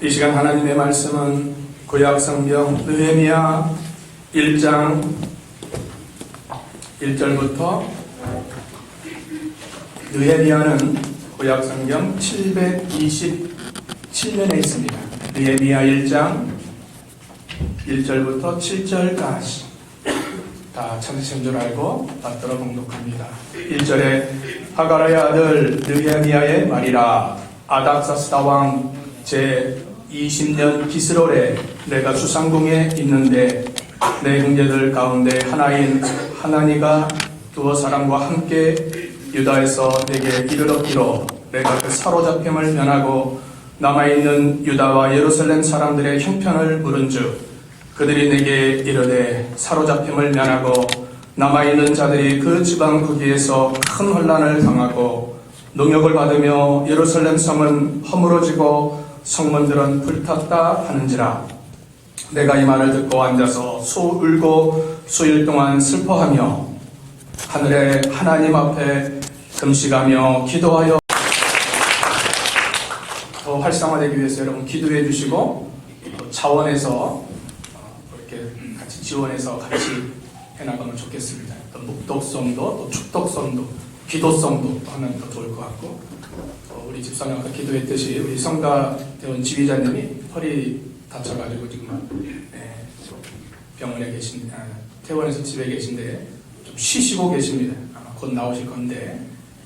이 시간 하나님의 말씀은 구약성경 느헤미야 1장 1절부터 느헤미야는 구약성경 727년에 있습니다. 느헤미야 1장 1절부터 7절까지 다 찾으신 줄 알고 받들어 봉독합니다. 1절에 하가라의 아들 느헤미야의 말이라. 아닥사스다 왕 제20년 기스롤에 내가 수상궁에 있는데 내 형제들 가운데 하나인 하나니가 두어 사람과 함께 유다에서 내게 이를 얻기로 내가 그 사로잡힘을 면하고 남아있는 유다와 예루살렘 사람들의 형편을 물은즉 그들이 내게 이르되 사로잡힘을 면하고 남아있는 자들이 그 지방 거기에서 큰 혼란을 당하고 농역을 받으며 예루살렘 성은 허물어지고 성문들은 불탔다 하는지라. 내가 이 말을 듣고 앉아서 울고 수일 동안 슬퍼하며 하늘의 하나님 앞에 금식하며 기도하여 더 활성화되기 위해서 여러분 기도해 주시고 차원에서 이렇게 같이 지원해서 같이 해나가면 좋겠습니다. 또 묵독성도 또 축독성도 기도성도 하면 더 좋을 것 같고, 우리 집사님 아까 기도했듯이 우리 성가대원 지휘자님이 허리 다쳐가지고 지금 병원에 퇴원해서 집에 계신데 좀 쉬시고 계십니다. 아마 곧 나오실 건데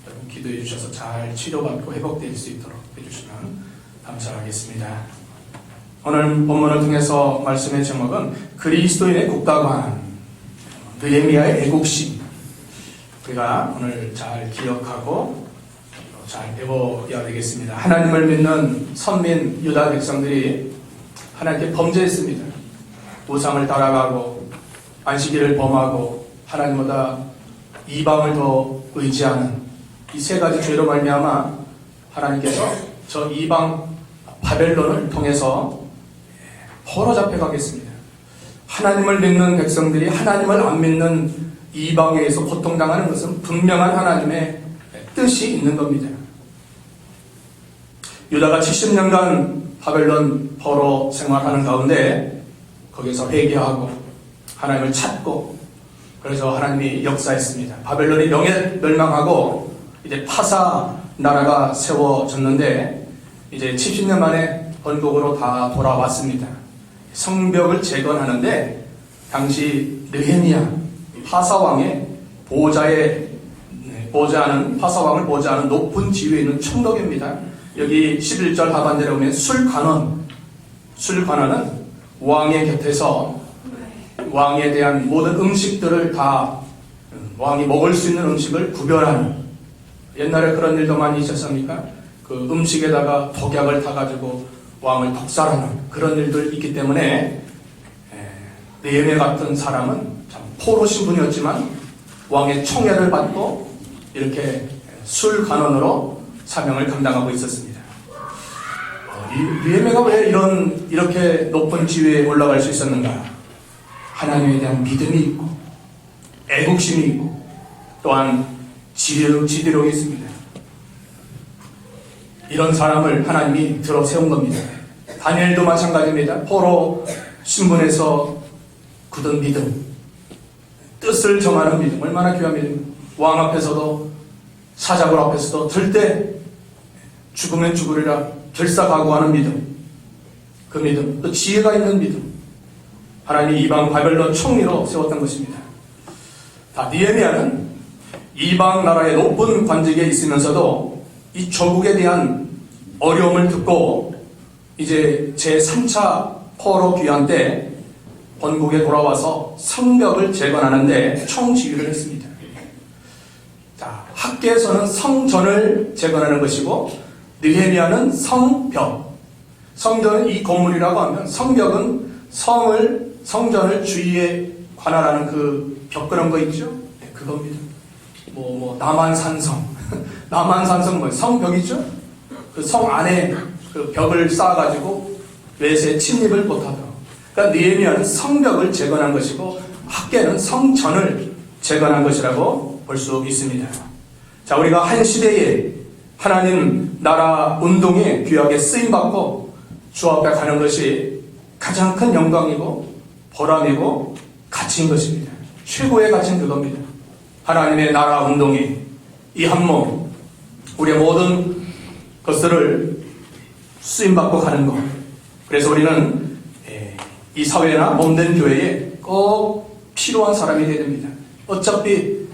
여러분 기도해 주셔서 잘 치료받고 회복될 수 있도록 해주시면 감사하겠습니다. 오늘 본문을 통해서 말씀의 제목은 그리스도인의 국가관, 느헤미야의 애국심. 우리가 오늘 잘 기억하고 잘 배워야 되겠습니다. 하나님을 믿는 선민 유다 백성들이 하나님께 범죄했습니다. 우상을 따라가고 안식일을 범하고 하나님보다 이방을 더 의지하는 이 세 가지 죄로 말미암아 하나님께서 저 이방 바벨론을 통해서 포로 잡혀가겠습니다. 하나님을 믿는 백성들이 하나님을 안 믿는 이방에 의해서 고통당하는 것은 분명한 하나님의 뜻이 있는 겁니다. 유다가 70년간 바벨론 포로 생활하는 가운데 거기서 회개하고 하나님을 찾고 그래서 하나님이 역사했습니다. 바벨론이 멸망하고 이제 파사 나라가 세워졌는데 이제 70년 만에 본국으로 다 돌아왔습니다. 성벽을 재건하는데 당시 느헤미야 파사왕의 보좌하는 파사왕을 보좌하는 높은 지위에 있는 총독입니다. 여기 11절 하반절에 보면 술관원은 왕의 곁에서 왕에 대한 모든 음식들을 다 왕이 먹을 수 있는 음식을 구별하는, 옛날에 그런 일도 많이 있었습니까? 그 음식에다가 독약을 타가지고 왕을 독살하는 그런 일들 있기 때문에 느헤미야 같은 사람은 참 포로 신분이었지만 왕의 총애를 받고 이렇게 술관원으로 사명을 감당하고 있었습니다. 느헤미야가 왜 이렇게 높은 지위에 올라갈 수 있었는가? 하나님에 대한 믿음이 있고 애국심이 있고 또한 지대력이 있습니다. 이런 사람을 하나님이 들어 세운 겁니다. 다니엘도 마찬가지입니다. 포로 신분에서 굳은 믿음, 뜻을 정하는 믿음, 얼마나 귀한 믿음. 왕 앞에서도 사자굴 앞에서도 절대 죽으면 죽으리라 결사각오하는 믿음, 그 믿음, 또 지혜가 있는 믿음, 하나님이 이방 바벨론 총리로 세웠던 것입니다. 느헤미야는 이방 나라의 높은 관직에 있으면서도 이 조국에 대한 어려움을 듣고 이제 제3차 포로 귀환 때 본국에 돌아와서 성벽을 재건하는데 총지휘를 했습니다. 학계에서는 성전을 재건하는 것이고 느헤미야는 성벽. 성전은 이 건물이라고 하면 성벽은 성전을 주위에 관할하는 그 벽 그런 거 있죠? 네, 그겁니다. 남한산성. 남한산성 뭐예요? 성벽이죠? 그 성 안에 그 벽을 쌓아가지고 외세 침입을 못하도록. 그러니까 느헤미야는 성벽을 재건한 것이고 학계는 성전을 재건한 것이라고 볼 수 있습니다. 자, 우리가 한 시대에 하나님 나라 운동에 귀하게 쓰임받고 주 앞에 가는 것이 가장 큰 영광이고 보람이고 가치인 것입니다. 최고의 가치는 그겁니다. 하나님의 나라 운동이 이 한 몸, 우리의 모든 것들을 쓰임받고 가는 것. 그래서 우리는 이 사회나 몸된 교회에 꼭 필요한 사람이 되어야 됩니다. 어차피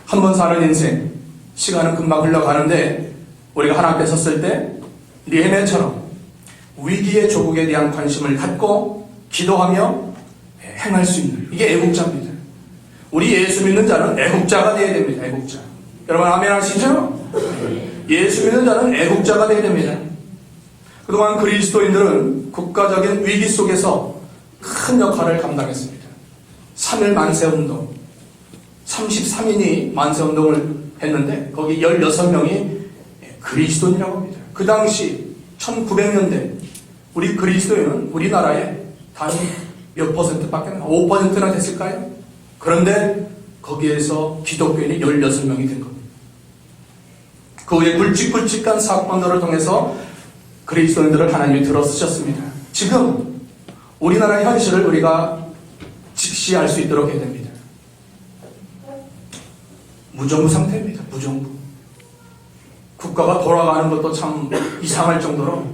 한 번 사는 인생, 시간은 금방 흘러가는데 우리가 하나님 앞에 섰을 때 느헤미야처럼 위기의 조국에 대한 관심을 갖고 기도하며 행할 수 있는, 이게 애국자입니다. 우리 예수 믿는 자는 애국자가 되어야 됩니다. 애국자. 여러분 아멘 하시죠? 예수 믿는 자는 애국자가 되어야 됩니다. 그동안 그리스도인들은 국가적인 위기 속에서 큰 역할을 감당했습니다. 3.1 만세운동, 33인이 만세운동을 했는데 거기 16명이 그리스도인이라고 합니다. 그 당시 1900년대 우리 그리스도인은 우리나라에 단 몇 퍼센트밖에 5%나 됐을까요? 그런데 거기에서 기독교인이 16명이 된 겁니다. 그 후에 굵직굵직한 사건들을 통해서 그리스도인들을 하나님이 들어쓰셨습니다. 지금 우리나라의 현실을 우리가 직시 알 수 있도록 해야 됩니다. 무정부 상태입니다. 무정부. 국가가 돌아가는 것도 참 이상할 정도로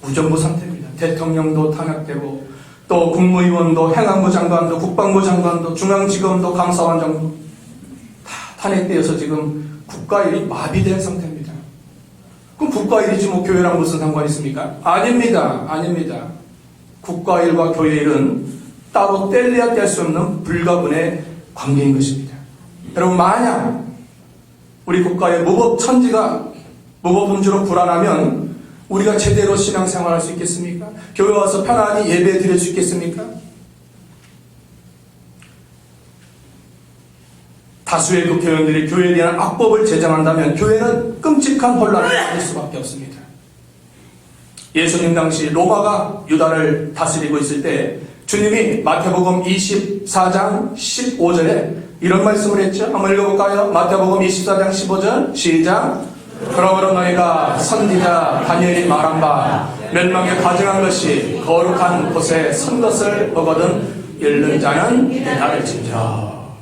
무정부 상태입니다. 대통령도 탄핵되고 또 국무위원도 행안부 장관도 국방부 장관도 중앙지검도 감사원 장도 다 탄핵되어서 지금 국가일이 마비된 상태입니다. 그럼 국가일이지 뭐 교회랑 무슨 상관이 있습니까? 아닙니다. 아닙니다. 국가일과 교회일은 따로 뗄래야 뗄 수 없는 불가분의 관계인 것입니다. 여러분 만약 우리 국가의 무법천지가 무법음주로 불안하면 우리가 제대로 신앙생활할 수 있겠습니까? 교회 와서 편안히 예배 드릴 수 있겠습니까? 다수의 국회의원들이 교회에 대한 악법을 제정한다면 교회는 끔찍한 혼란을 받을 수밖에 없습니다. 예수님 당시 로마가 유다를 다스리고 있을 때 주님이 마태복음 24장 15절에 이런 말씀을 했죠. 한번 읽어볼까요? 마태복음 24장 15절 시작. 그러므로 너희가 선지자 다니엘이 말한 바 멸망에 가증한 것이 거룩한 곳에 선 것을 보거든 읽는 자는 나를 지켜.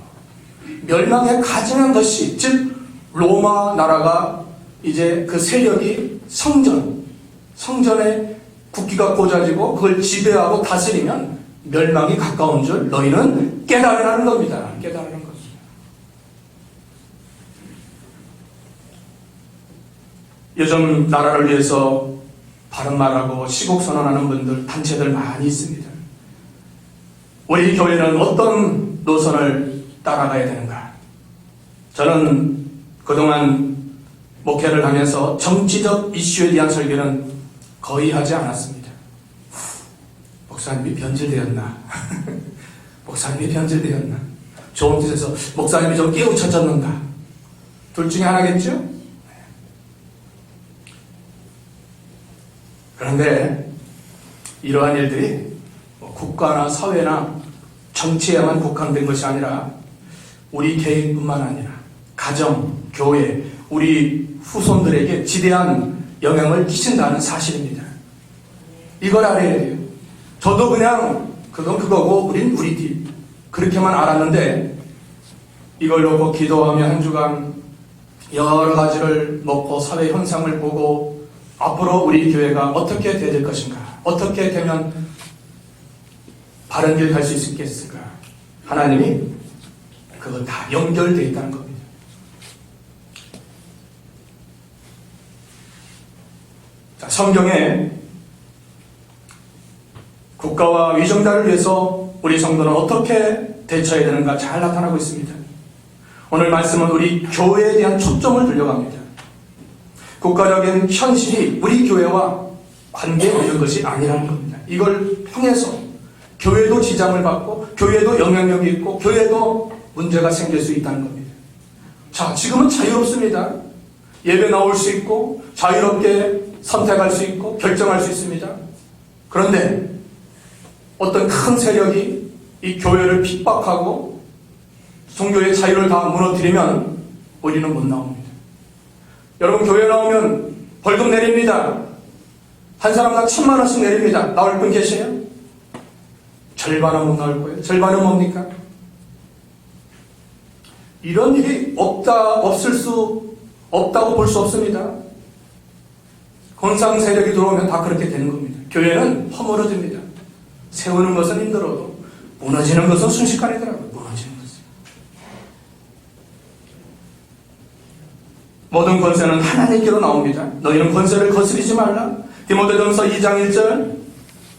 멸망에 가증한 것이, 즉 로마 나라가 이제 그 세력이 성전에 국기가 꽂아지고 그걸 지배하고 다스리면 멸망이 가까운 줄 너희는 깨달으라는 겁니다. 깨달으라는 거죠. 요즘 나라를 위해서 바른 말하고 시국선언하는 분들, 단체들 많이 있습니다. 우리 교회는 어떤 노선을 따라가야 되는가? 저는 그동안 목회를 하면서 정치적 이슈에 대한 설교는 거의 하지 않았습니다. 목사님이 변질되었나? 목사님이 변질되었나? 좋은 뜻에서 목사님이 좀 깨우쳐졌는가? 둘 중에 하나겠죠? 그런데 이러한 일들이 국가나 사회나 정치에만 국한된 것이 아니라 우리 개인뿐만 아니라 가정, 교회, 우리 후손들에게 지대한 영향을 끼친다는 사실입니다. 이걸 알아야 돼요. 저도 그냥 그건 그거고 우린 우리들 그렇게만 알았는데 이걸 놓고 기도하며 한 주간 여러 가지를 먹고 사회 현상을 보고 앞으로 우리 교회가 어떻게 될 것인가, 어떻게 되면 바른 길 갈 수 있겠을까, 하나님이 그거 다 연결되어 있다는 겁니다. 자, 성경에 국가와 위정자를 위해서 우리 성도는 어떻게 대처해야 되는가 잘 나타나고 있습니다. 오늘 말씀은 우리 교회에 대한 초점을 돌려갑니다. 국가적인 현실이 우리 교회와 관계 있는 것이 아니라는 겁니다. 이걸 통해서 교회도 지장을 받고 교회도 영향력이 있고 교회도 문제가 생길 수 있다는 겁니다. 자, 지금은 자유롭습니다. 예배 나올 수 있고 자유롭게 선택할 수 있고 결정할 수 있습니다. 그런데 어떤 큰 세력이 이 교회를 핍박하고 종교의 자유를 다 무너뜨리면 우리는 못 나옵니다. 여러분 교회 나오면 벌금 내립니다. 한 사람당 1,000만 원씩 내립니다. 나올 분 계세요? 절반은 못 나올 거예요. 절반은 뭡니까? 이런 일이 없을 수 없다고 볼 수 없습니다. 건상 세력이 들어오면 다 그렇게 되는 겁니다. 교회는 허물어집니다. 세우는 것은 힘들어도 무너지는 것은 순식간이더라고요. 무너지는 것은. 모든 권세는 하나님께로 나옵니다. 너희는 권세를 거스리지 말라. 디모데전서 2장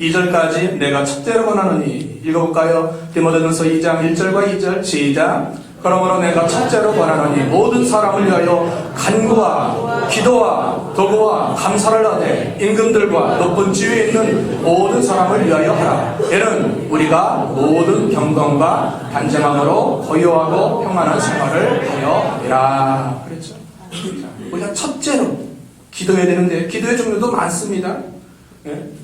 2절까지 내가 첫째로 권하노니 읽어볼까요? 디모데전서 2장 1절과 2절 시작. 그러므로 내가 첫째로 권하노니 모든 사람을 위하여 간구와 기도와 도구와 감사를 하되 임금들과 높은 지위에 있는 모든 사람을 위하여 하라. 이는 우리가 모든 경건과 단정함으로 고요하고 평안한 생활을 하여이라. 그랬죠. 우리가 첫째로 기도해야 되는데 기도의 종류도 많습니다.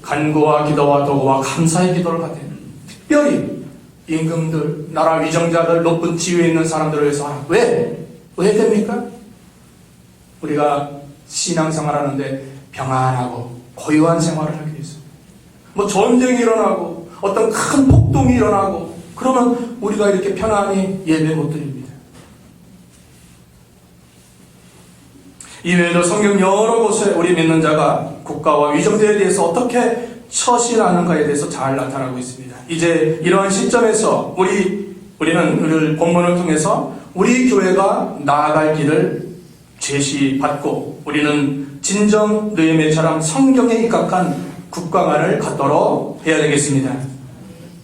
간구와 기도와 도구와 감사의 기도를 하되 특별히 임금들, 나라 위정자들, 높은 지위에 있는 사람들을 위해서 하라. 왜 됩니까? 우리가 신앙생활 하는데 평안하고 고요한 생활을 하기 위해서. 뭐 전쟁이 일어나고 어떤 큰 폭동이 일어나고 그러면 우리가 이렇게 편안히 예배 못 드립니다. 이외에도 성경 여러 곳에 우리 믿는 자가 국가와 위정자에 대해서 어떻게 처신하는가에 대해서 잘 나타나고 있습니다. 이제 이러한 시점에서 우리는 오늘 본문을 통해서 우리 교회가 나아갈 길을 제시받고 우리는 진정 느헤미야처럼 성경에 입각한 국가관을 갖도록 해야 되겠습니다.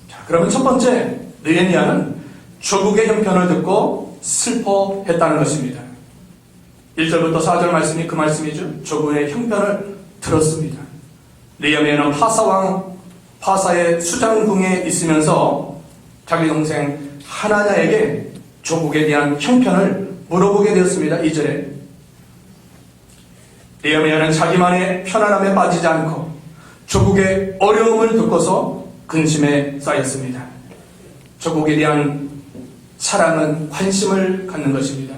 자, 그러면 첫 번째, 느헤미야는 조국의 형편을 듣고 슬퍼했다는 것입니다. 1절부터 4절 말씀이 그 말씀이죠. 조국의 형편을 들었습니다. 느헤미야는 파사의 수장궁에 있으면서 자기 동생 하나냐에게 조국에 대한 형편을 물어보게 되었습니다. 2절에 느헤미야는 자기만의 편안함에 빠지지 않고 조국의 어려움을 듣고서 근심에 쌓였습니다. 조국에 대한 사랑은 관심을 갖는 것입니다.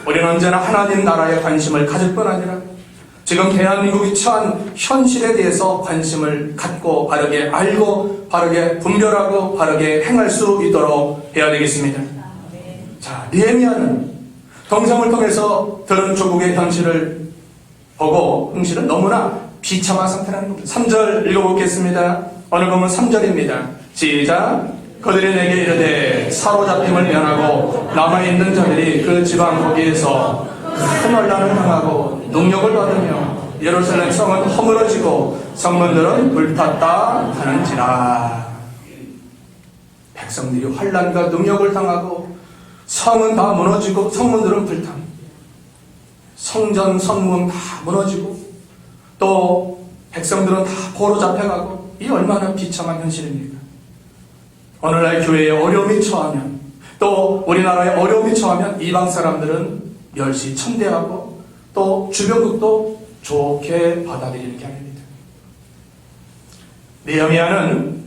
우리는 언제나 하나님 나라에 관심을 가질 뿐 아니라 지금 대한민국이 처한 현실에 대해서 관심을 갖고 바르게 알고 바르게 분별하고 바르게 행할 수 있도록 해야 되겠습니다. 자, 느헤미야는 동성을 통해서 들은 조국의 현실을 보고 흥실은 너무나 비참한 상태라는 겁니다. 3절 읽어보겠습니다. 오늘 보면 3절입니다. 시작. 그들이 내게 이르되 사로잡힘을 면하고 남아있는 자들이 그 지방 거기에서 큰 혼란을 당하고 능력을 받으며 예루살렘 성은 허물어지고 성문들은 불탔다 하는지라. 백성들이 환난과 능력을 당하고 성은 다 무너지고 성문들은 불탄. 성전 성문 다 무너지고 또 백성들은 다 포로 잡혀가고 이 얼마나 비참한 현실입니까? 오늘날 교회에 어려움이 처하면 또 우리나라에 어려움이 처하면 이방 사람들은 멸시천대하고 또 주변국도 좋게 받아들이는 게 아닙니다. 느헤미야는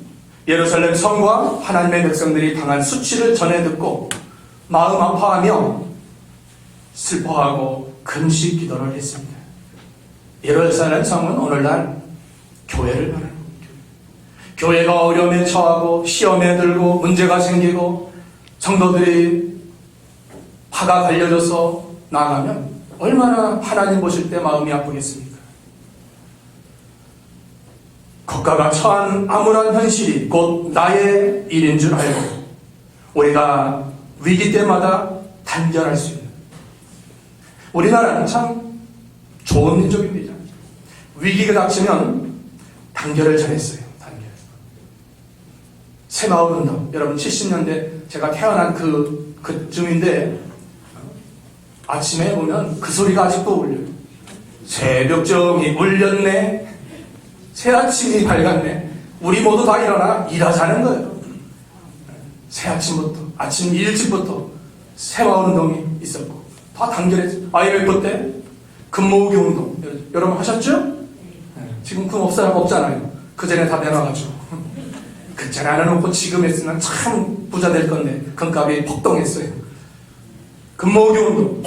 예루살렘 성과 하나님의 백성들이 당한 수치를 전해 듣고 마음 아파하며 슬퍼하고 금식 기도를 했습니다. 예루살렘 성은 오늘날 교회를 말하는 겁니다. 교회가 어려움에 처하고 시험에 들고 문제가 생기고 성도들이 파가 갈려져서 나가면 얼마나 하나님 보실 때 마음이 아프겠습니까? 국가가 처한 암울한 현실이 곧 나의 일인 줄 알고 우리가 위기 때마다 단결할 수 있는, 우리나라는 참 좋은 민족입니다. 위기가 닥치면 단결을 잘했어요. 단결. 새마을운동, 여러분 70년대 제가 태어난 그쯤인데 아침에 보면 그 소리가 아직도 울려요. 새벽정이 울렸네, 새아침이 밝았네. 우리 모두 다 일어나 일하자는 거예요. 새아침부터, 아침 일찍부터 새마을운동이 있었고 다 단결했어요. IMF 때 금모으기 운동 여러분 하셨죠? 지금 금 없잖아요. 그 전에 다 내놔가지고 그 전에 안 해놓고 지금 했으면 참 부자 될 건데 금값이 폭등했어요. 금모으기 운동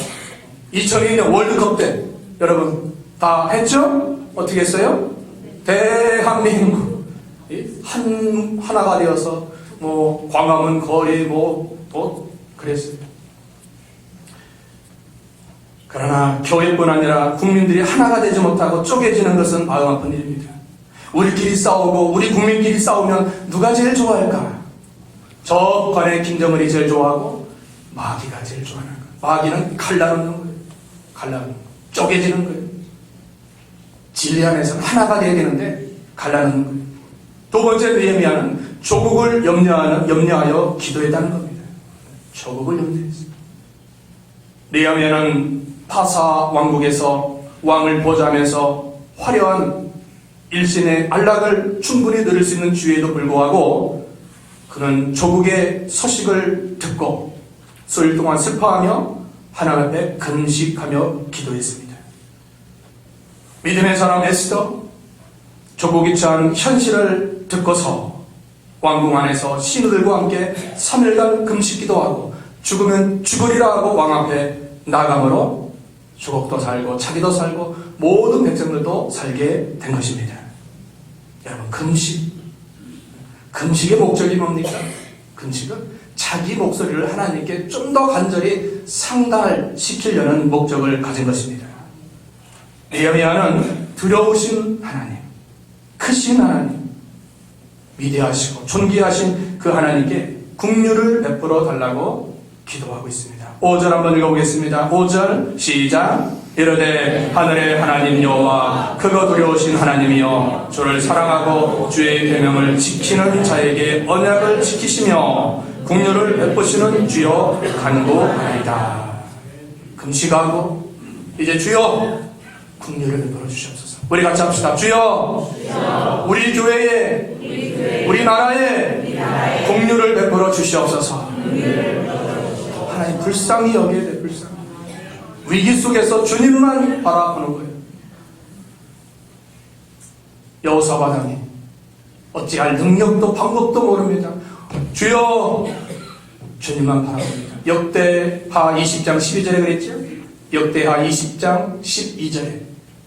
2002년 월드컵 때 여러분 다 했죠? 어떻게 했어요? 대한민국 하나가 되어서 광화문 거리 그랬습니다. 그러나 교회뿐 아니라 국민들이 하나가 되지 못하고 쪼개지는 것은 마음 아픈 일입니다. 우리끼리 싸우고 우리 국민끼리 싸우면 누가 제일 좋아할까? 저 북한의 김정은이 제일 좋아하고 마귀가 제일 좋아하는 거예요. 마귀는 칼 나누는 거예요. 칼 나누는 거예요. 쪼개지는 거예요. 진리 안에서는 하나가 되어야 되는데 칼 나누는 거예요. 두 번째 느헤미야는 조국을 염려하여 기도했다는 겁니다. 조국을 염려했습니다. 느헤미야는 파사 왕국에서 왕을 보좌하면서 화려한 일신의 안락을 충분히 누릴 수 있는 주에도 불구하고 그는 조국의 소식을 듣고 수일 동안 슬퍼하며 하나님 앞에 금식하며 기도했습니다. 믿음의 사람 에스더, 조국이 처한 현실을 듣고서 왕궁 안에서 신우들과 함께 3일간 금식 기도하고 죽으면 죽으리라 하고 왕 앞에 나감으로 조국도 살고 자기도 살고 모든 백성들도 살게 된 것입니다. 여러분, 금식의 목적이 뭡니까? 금식은 자기 목소리를 하나님께 좀 더 간절히 상달시키려는 목적을 가진 것입니다. 느헤미야는 두려우신 하나님, 크신 하나님, 위대하시고 존귀하신 그 하나님께 긍휼을 베풀어 달라고 기도하고 있습니다. 5절 한번 읽어보겠습니다. 5절 시작. 이르되 하늘의 하나님 여호와 크고 두려우신 하나님이여 주를 사랑하고 주의 계명을 지키는 자에게 언약을 지키시며 긍휼을 베푸시는 주여 간구하나이다. 금식하고 이제 주여 긍휼을 베풀어 주시옵소서. 우리 같이 합시다. 주여 우리 교회에 우리 나라에 긍휼을 베풀어 주시옵소서. 하나님 불쌍히 여기에 돼. 불쌍히 위기 속에서 주님만 바라보는 거예요. 여호사밧 왕이 어찌할 능력도 방법도 모릅니다. 주여 주님만 바라봅니다. 역대하 20장 12절에 그랬죠? 역대하 20장 12절에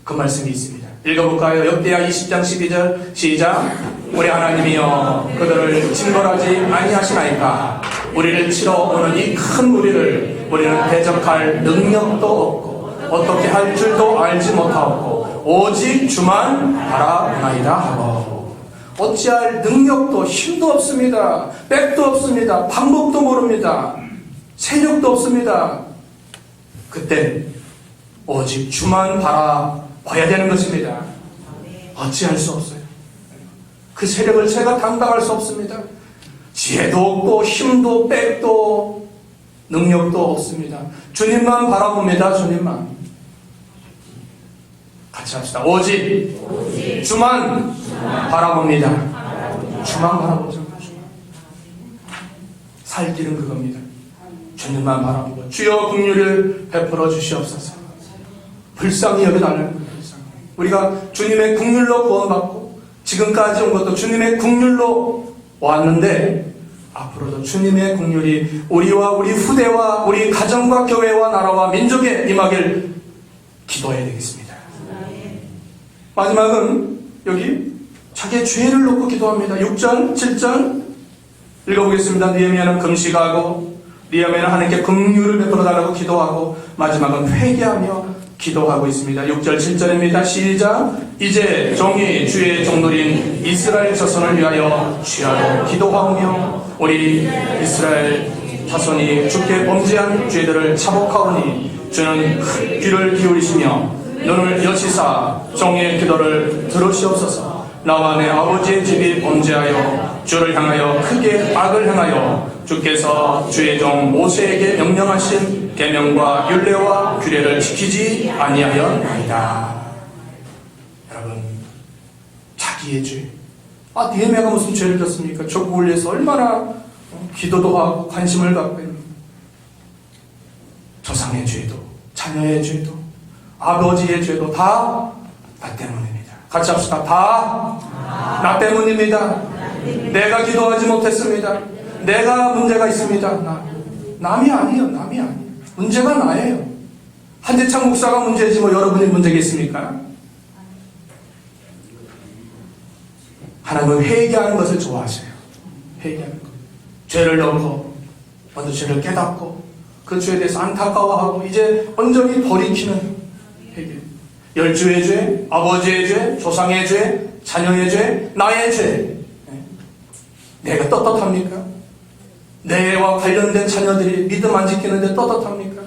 그 말씀이 있습니다. 읽어볼까요? 역대하 20장 12절 시작. 우리 하나님이여 그들을 징벌하지 아니하시나이까. 우리를 치러 오는 이 큰 무리를 우리는 대적할 능력도 없고 어떻게 할 줄도 알지 못하고 오직 주만 바라보나이다 하고. 어찌할 능력도 힘도 없습니다. 백도 없습니다. 방법도 모릅니다. 세력도 없습니다. 그때 오직 주만 바라봐야 되는 것입니다. 어찌할 수 없어요. 그 세력을 제가 감당할 수 없습니다. 지혜도 없고 힘도 백도 능력도 없습니다. 주님만 바라봅니다. 주님만. 같이 합시다. 오직 주만 바라봅니다. 주만 바라보죠. 살 길은 그겁니다. 주님만 바라보고 주여 긍휼을 베풀어 주시옵소서. 불쌍히 여겨달라는 거예요. 우리가 주님의 긍휼로 구원받고 지금까지 온 것도 주님의 긍휼로 왔는데 앞으로도 주님의 긍휼이 우리와 우리 후대와 우리 가정과 교회와 나라와 민족에 임하길 기도해야 되겠습니다. 마지막은 여기 자기의 죄를 놓고 기도합니다. 6절, 7절 읽어보겠습니다. 느헤미야는 금식하고 느헤미야는 하나님께 긍휼을 베풀어 달라고 기도하고 마지막은 회개하며 기도하고 있습니다. 6절 7절입니다. 시작. 이제 종이 주의 종들인 이스라엘 자손을 위하여 취하러 기도하오며 우리 이스라엘 자손이 주께 범죄한 죄들을 자복하오니 주는 귀를 기울이시며 눈을 여시사 종의 기도를 들으시옵소서. 나와 내 아버지의 집이 범죄하여 주를 향하여 크게 악을 행하여 주께서 주의 종 모세에게 명령하신 계명과 율례와 규례를 지키지 아니하였나이다. 여러분, 자기의 죄. 느헤미야가 무슨 죄를 졌습니까? 조국을 위해서 얼마나 기도도 하고 관심을 갖고 있는 조상의 죄도 자녀의 죄도 아버지의 죄도 다 나 때문입니다. 같이 합시다. 다 나 때문입니다. 내가 기도하지 못했습니다. 내가 문제가 있습니다. 남이 아니에요. 문제가 나예요. 한대창 목사가 문제지 뭐 여러분이 문제겠습니까? 하나님은 회개하는 것을 좋아하셔요. 회개하는 것. 죄를 넣고 먼저 죄를 깨닫고 그 죄에 대해서 안타까워하고 이제 온전히 돌이키는 회개. 열주의 죄, 아버지의 죄, 조상의 죄, 자녀의 죄, 나의 죄. 내가 떳떳합니까? 내와 관련된 자녀들이 믿음 안 지키는데 떳떳합니까?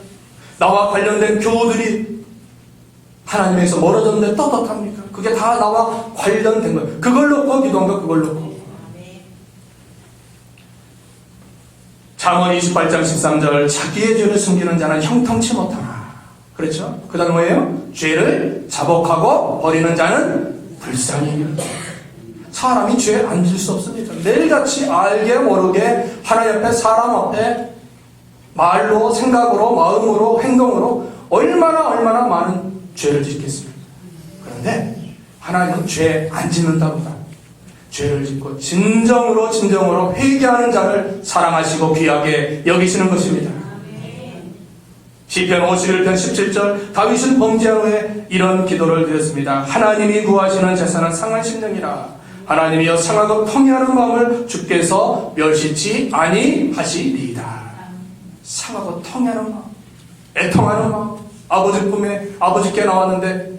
나와 관련된 교우들이 하나님에서 멀어졌는데 떳떳합니까? 그게 다 나와 관련된 거예요. 그걸 놓고 기도한 거, 그걸 놓고. 잠언 28장 13절 자기의 죄를 숨기는 자는 형통치 못하나. 그렇죠? 그 다음 뭐예요? 죄를 자복하고 버리는 자는 불쌍히 이르다. 사람이 죄에 안 질 수 없습니다. 매일같이 알게 모르게 하나님 앞에 사람 앞에 말로 생각으로 마음으로 행동으로 얼마나 많은 죄를 짓겠습니까? 그런데 하나님은 죄 안 짓는다보다 죄를 짓고 진정으로 회개하는 자를 사랑하시고 귀하게 여기시는 것입니다. 시편 51편 17절 다윗은 범죄한 후에 이런 기도를 드렸습니다. 하나님이 구하시는 제사는 상한 심령이라. 하나님이여 상하고 통회하는 마음을 주께서 멸시치 아니하시리이다. 상하고 통회하는 마음, 애통하는 마음. 아버지 꿈에 아버지께 나왔는데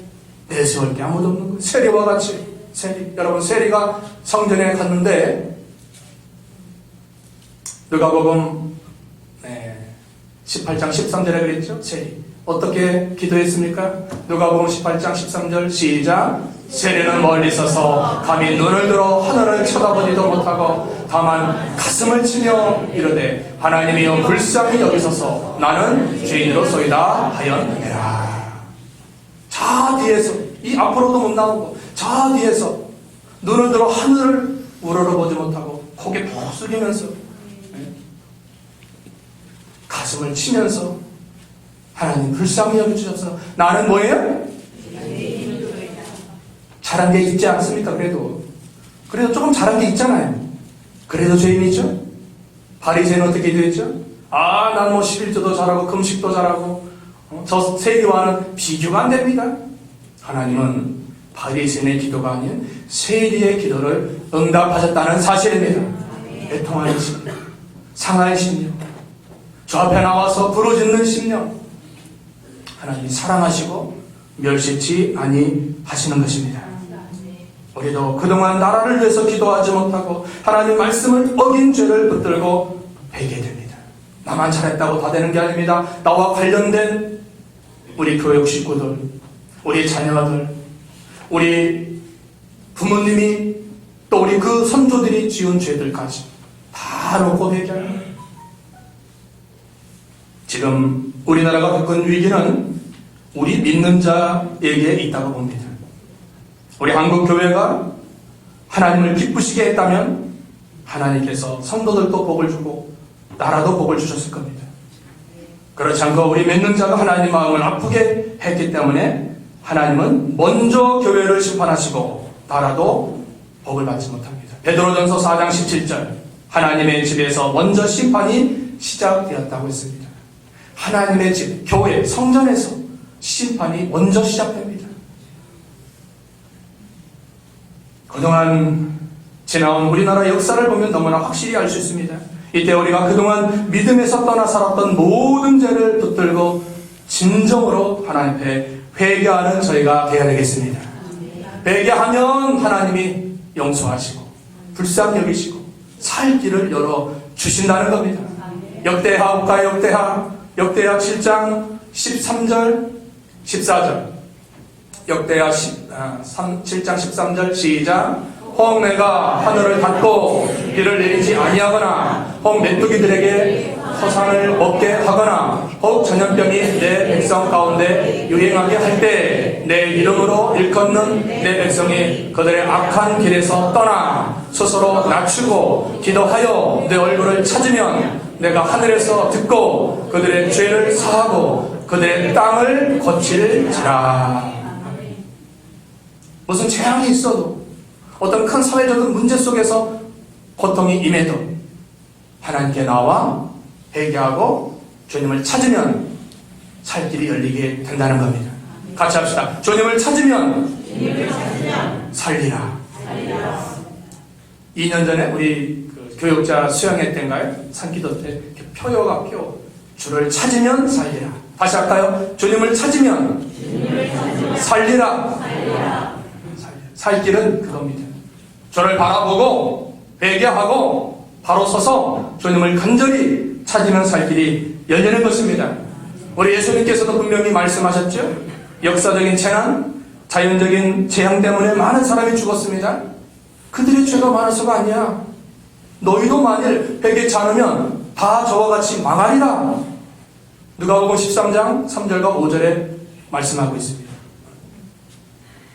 내세울 게 아무도 없는 거예요. 세리와 같이. 세리. 여러분, 세리가 성전에 갔는데 누가복음 18장 13절에 그랬죠? 세리. 어떻게 기도했습니까? 누가복음 18장 13절 시작. 세리는 멀리 서서 감히 눈을 들어 하늘을 쳐다보지도 못하고 다만 가슴을 치며 이르되 하나님이여 불쌍히 여기소서 나는 죄인으로소이다 하였느니라. 저 뒤에서 이 앞으로도 못 나오고 저 뒤에서 눈을 들어 하늘을 우러러보지 못하고 고개 푹 숙이면서 가슴을 치면서 하나님 불쌍히 여겨주셔서 나는 뭐예요? 잘한 게 있지 않습니까? 그래도 조금 잘한 게 있잖아요. 그래도 죄인이죠? 바리새인은 어떻게 기도했죠? 난 뭐 11조도 잘하고 금식도 잘하고 저 세리와는 비교가 안 됩니다. 하나님은 바리새인의 기도가 아닌 세리의 기도를 응답하셨다는 사실입니다. 애통하는 심령, 상하의 심령, 저 앞에 나와서 부르짖는 심령, 하나님이 사랑하시고 멸시치 아니하시는 것입니다. 우리도 그동안 나라를 위해서 기도하지 못하고 하나님 말씀을 어긴 죄를 붙들고 회개됩니다. 나만 잘했다고 다 되는 게 아닙니다. 나와 관련된 우리 교육 식구들, 우리 자녀들, 우리 부모님이 또 우리 그 선조들이 지은 죄들까지 다 놓고 회개하는 거예요. 지금 우리나라가 겪은 위기는 우리 믿는 자에게 있다고 봅니다. 우리 한국 교회가 하나님을 기쁘시게 했다면 하나님께서 성도들도 복을 주고 나라도 복을 주셨을 겁니다. 그렇지 않고 우리 믿는 자가 하나님 마음을 아프게 했기 때문에 하나님은 먼저 교회를 심판하시고 나라도 복을 받지 못합니다. 베드로전서 4장 17절 하나님의 집에서 먼저 심판이 시작되었다고 했습니다. 하나님의 집, 교회, 성전에서 심판이 먼저 시작됩니다. 그동안 지나온 우리나라 역사를 보면 너무나 확실히 알 수 있습니다. 이때 우리가 그동안 믿음에서 떠나 살았던 모든 죄를 붙들고 진정으로 하나님 앞에 회개하는 저희가 되어야 되겠습니다. 회개하면 하나님이 용서하시고 불쌍히 여기시고 살 길을 열어 주신다는 겁니다. 역대하 볼까요? 역대하 7장 13절 14절 역대하 7장 13절 시작. 혹 내가 하늘을 닫고 비를 내리지 아니하거나 혹 메뚜기들에게 토산을 먹게 하거나 혹 전염병이 내 백성 가운데 유행하게 할 때 내 이름으로 일컫는 내 백성이 그들의 악한 길에서 떠나 스스로 낮추고 기도하여 내 얼굴을 찾으면 내가 하늘에서 듣고 그들의 죄를 사하고 그들의 땅을 고칠지라. 무슨 재앙이 있어도 어떤 큰 사회적인 문제 속에서 고통이 임해도 하나님께 나와 회개하고 주님을 찾으면 살 길이 열리게 된다는 겁니다. 같이 합시다. 주님을 찾으면 살리라. 2년 전에 우리 그 교육자 수양회 때인가요? 산기도 때 이렇게 표요가 표. 주를 찾으면 살리라. 다시 할까요? 주님을 찾으면 살리라. 살 길은 그겁니다. 주를 바라보고 회개하고 바로 서서 주님을 간절히 찾으면 살 길이 열리는 것입니다. 우리 예수님께서도 분명히 말씀하셨죠. 역사적인 재난, 자연적인 재앙 때문에 많은 사람이 죽었습니다. 그들의 죄가 많아서가 아니야. 너희도 만일 회개치 않으면 다 저와 같이 망하리라. 누가복음 13장 3절과 5절에 말씀하고 있습니다.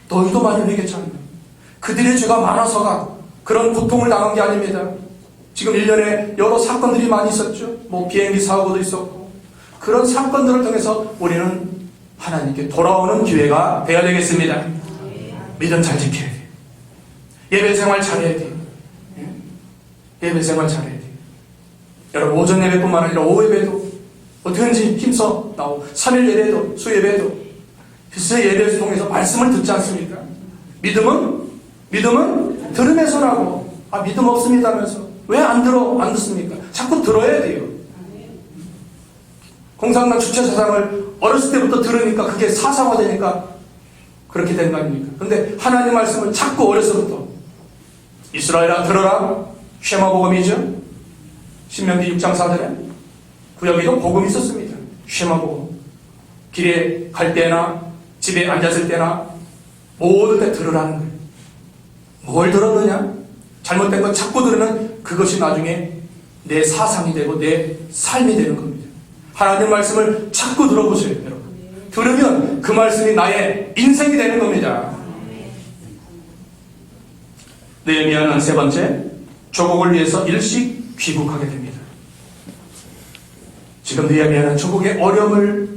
너희도 만일 회개치 않으면 그들의 죄가 많아서가 그런 고통을 당한 게 아닙니다. 지금 1년에 여러 사건들이 많이 있었죠. 뭐 비행기 사고도 있었고 그런 사건들을 통해서 우리는 하나님께 돌아오는 기회가 되어야 되겠습니다. 믿음 잘 지켜야 돼요. 예배 생활 잘해야 돼요. 예배 생활 잘해야 돼요. 여러분 오전 예배뿐만 아니라 오후 예배도 어떻게든지 힘써 나오고 3일 예배도 수예배도 글쎄 예배를 통해서 말씀을 듣지 않습니까? 믿음은 들음에서 나고 믿음 없습니다면서 왜 안 듣습니까? 자꾸 들어야 돼요. 공산당 주체 사상을 어렸을 때부터 들으니까 그게 사상화되니까 그렇게 된 거 아닙니까? 그런데 하나님 말씀을 자꾸 어려서부터 이스라엘아 들어라. 쉐마복음이죠. 신명기 6장 4절에 구약에도 복음이 있었습니다. 쉐마복음. 길에 갈 때나 집에 앉았을 때나 모든 때 들으라는 거예요. 뭘 들었느냐? 잘못된 건 자꾸 들으면 그것이 나중에 내 사상이 되고 내 삶이 되는 겁니다. 하나님 말씀을 자꾸 들어보세요, 여러분. 들으면 그 말씀이 나의 인생이 되는 겁니다. 느헤미야는 세 번째, 조국을 위해서 일식 귀국하게 됩니다. 지금 느헤미야는 조국의 어려움을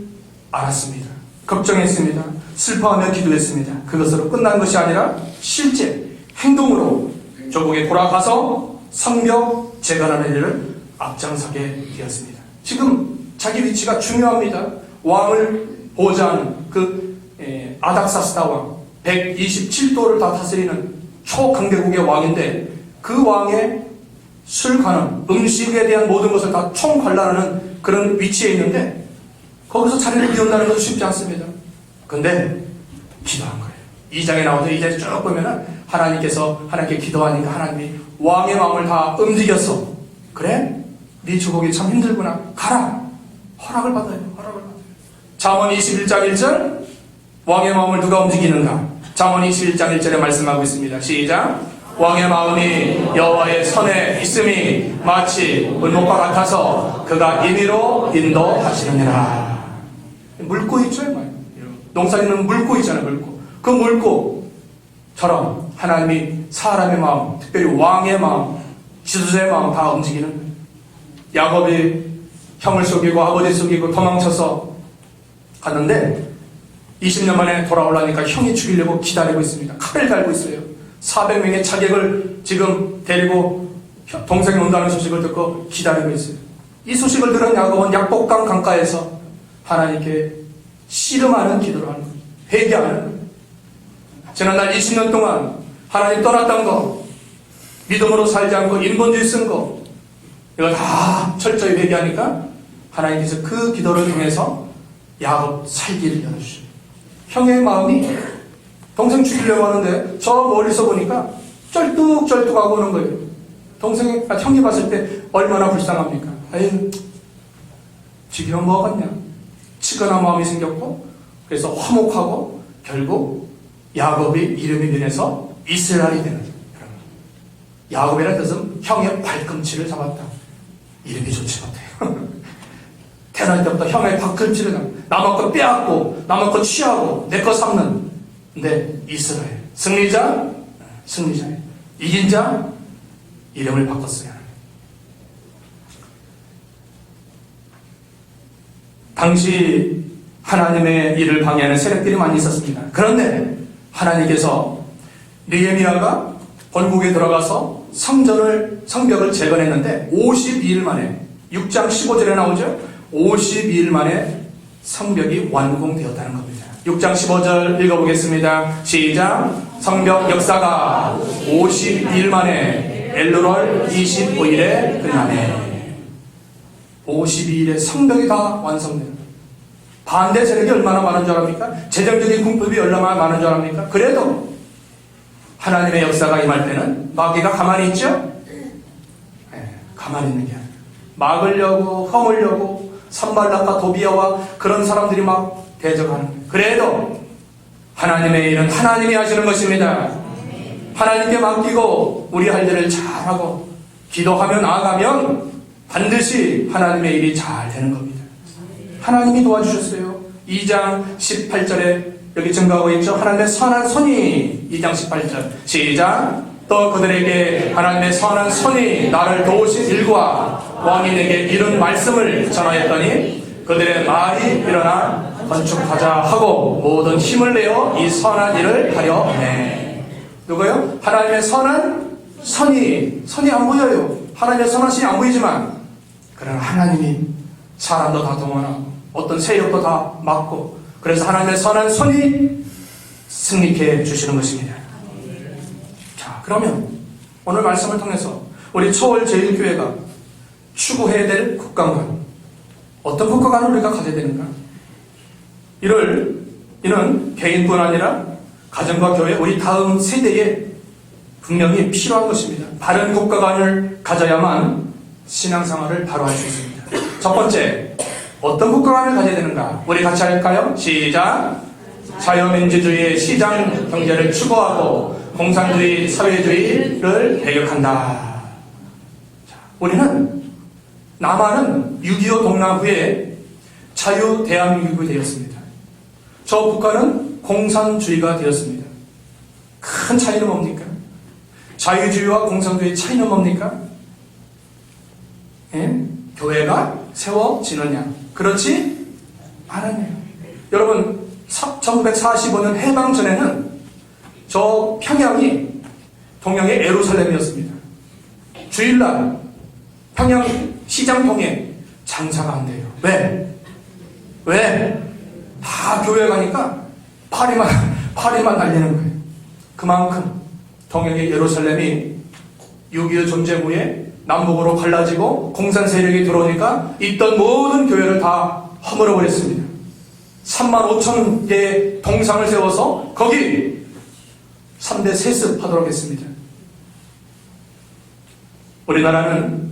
알았습니다. 걱정했습니다. 슬퍼하며 기도했습니다. 그것으로 끝난 것이 아니라 실제 행동으로 조국에 돌아가서 성벽 재건하는 일을 앞장서게 되었습니다. 지금 자기 위치가 중요합니다. 왕을 보좌하는 그 아닥사스다 왕 127도를 다 다스리는 초강대국의 왕인데 그 왕의 술관원, 음식에 대한 모든 것을 다 총관리하는 그런 위치에 있는데 거기서 자리를 비운다는 것도 쉽지 않습니다. 근데 기도한 거예요. 2장에 나오죠. 2장에 쭉 보면은 하나님께 기도하니까 하나님이 왕의 마음을 다 움직여서 그래? 네 조국이 참 힘들구나. 가라. 허락을 받아요. 잠언 21장 1절 왕의 마음을 누가 움직이는가? 잠언 21장 1절에 말씀하고 있습니다. 시작. 왕의 마음이 여호와의 손에 있음이 마치 물목과 같아서 그가 임의로 인도하시느니라. 물고 있죠. 농사짓는 물고 있잖아요. 그 물고처럼 하나님이 사람의 마음, 특별히 왕의 마음, 지도자의 마음 다 움직이는 거예요. 야곱이 형을 속이고 아버지 속이고 도망쳐서 갔는데 20년 만에 돌아오려니까 형이 죽이려고 기다리고 있습니다. 칼을 갈고 있어요. 400명의 자객을 지금 데리고 동생이 온다는 소식을 듣고 기다리고 있어요. 이 소식을 들은 야곱은 약복강 강가에서 하나님께 씨름하는 기도를 하는 거예요. 회개하는 거예요. 지난날 20년 동안 하나님 떠났던 거, 믿음으로 살지 않고 인본주의 쓴 거, 이거 다 철저히 회개하니까 하나님께서 그 기도를 통해서 야곱 살기를 열어주셔요. 형의 마음이 동생 죽이려고 하는데 저 멀리서 보니까 쩔뚝쩔뚝하고 오는 거예요. 형이 봤을 때 얼마나 불쌍합니까? 에이, 죽이면 뭐하겠냐? 치근한 마음이 생겼고 그래서 화목하고 결국 야곱이 이름이 변해서 이스라엘이 되는 거예요. 야곱이라는 뜻은 형의 발꿈치를 잡았다. 이름이 좋지 못해요. 태어날 때부터 형의 발꿈치를 잡고 남의 거 빼앗고 남의 거 취하고 내 거 삼는 근데 이스라엘 승리자 이긴 자 이름을 바꿨어요. 당시 하나님의 일을 방해하는 세력들이 많이 있었습니다. 그런데 하나님께서 느헤미야가 본국에 들어가서 성벽을 재건했는데 52일 만에 6장 15절에 나오죠. 52일 만에 성벽이 완공되었다는 겁니다. 6장 15절 읽어보겠습니다. 시작. 성벽 역사가 52일 만에 엘루월 25일에 끝나네. 52일에 성벽이 다 완성돼요. 반대 세력이 얼마나 많은 줄 압니까? 재정적인 궁핍이 얼마나 많은 줄 압니까? 그래도 하나님의 역사가 임할 때는 마귀가 가만히 있죠? 네, 가만히 있는 게 아니에요. 막으려고 허물려고 산발락과 도비아와 그런 사람들이 막 대적하는 거예요. 그래도 하나님의 일은 하나님이 하시는 것입니다. 하나님께 맡기고 우리 할 일을 잘하고 기도하며 나아가면 반드시 하나님의 일이 잘 되는 겁니다. 하나님이 도와주셨어요. 2장 18절에 여기 증거하고 있죠. 하나님의 선한 손이 2장 18절 시작. 또 그들에게 하나님의 선한 손이 나를 도우신 일과 왕이 내게 이른 말씀을 전하였더니 그들의 말이 일어나 건축하자 하고 모든 힘을 내어 이 선한 일을 하려 해. 누구요? 하나님의 선한 선이 안 보여요. 하나님의 선한 신이 안 보이지만 그러나 하나님이 사람도 다 동원하고 어떤 세력도 다 막고 그래서 하나님의 선한 손이 승리케 해주시는 것입니다. 자, 그러면 오늘 말씀을 통해서 우리 초월제일교회가 추구해야 될 국가관, 어떤 국가관을 우리가 가져야 되는가? 이는 개인뿐 아니라 가정과 교회, 우리 다음 세대에 분명히 필요한 것입니다. 바른 국가관을 가져야만 신앙생활을 바로 할 수 있습니다. 첫 번째, 어떤 국가관을 가져야 되는가? 우리 같이 할까요? 시작! 자유민주주의의 시장 경제를 추구하고 공산주의, 사회주의를 배격한다. 자, 우리는 남한은 6.25 동남 후에 자유 대한민국이 되었습니다. 저 북한은 공산주의가 되었습니다. 큰 차이는 뭡니까? 자유주의와 공산주의의 차이는 뭡니까? 예? 교회가 세워지느냐? 그렇지 않았네요. 여러분 1945년 해방 전에는 저 평양이 동양의 예루살렘이었습니다. 주일날 평양 시장통에 장사가 안 돼요. 왜? 다 교회 가니까 파리만 날리는 거예요. 그만큼 동양의 예루살렘이 6.25 전쟁 후에 남북으로 갈라지고 공산 세력이 들어오니까 있던 모든 교회를 다 허물어 버렸습니다. 35,000개의 동상을 세워서 거기 3대 세습하도록 했습니다. 우리나라는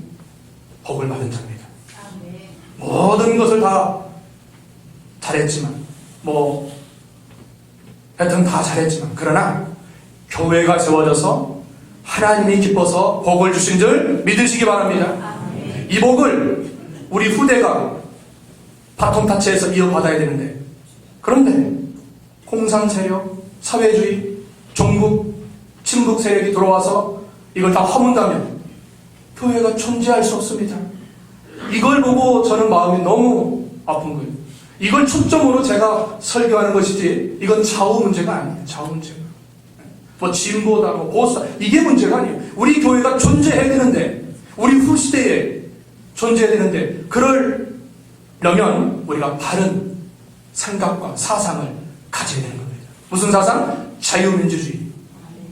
복을 받은 자입니다. 모든 것을 다 잘했지만 하여튼 다 잘했지만 그러나 교회가 세워져서 하나님이 기뻐서 복을 주신 줄 믿으시기 바랍니다. 이 복을 우리 후대가 바통타치해서 이어받아야 되는데 그런데 공산 세력, 사회주의, 종북, 친북 세력이 들어와서 이걸 다 허문다면 교회가 존재할 수 없습니다. 이걸 보고 저는 마음이 너무 아픈 거예요. 이걸 초점으로 제가 설교하는 것이지 이건 좌우 문제가 아니에요. 좌우 문제가. 진보다 보수다 이게 문제가 아니에요. 우리 교회가 존재해야 되는데 우리 후시대에 존재해야 되는데 그러려면 우리가 바른 생각과 사상을 가져야 되는 겁니다. 무슨 사상? 자유민주주의,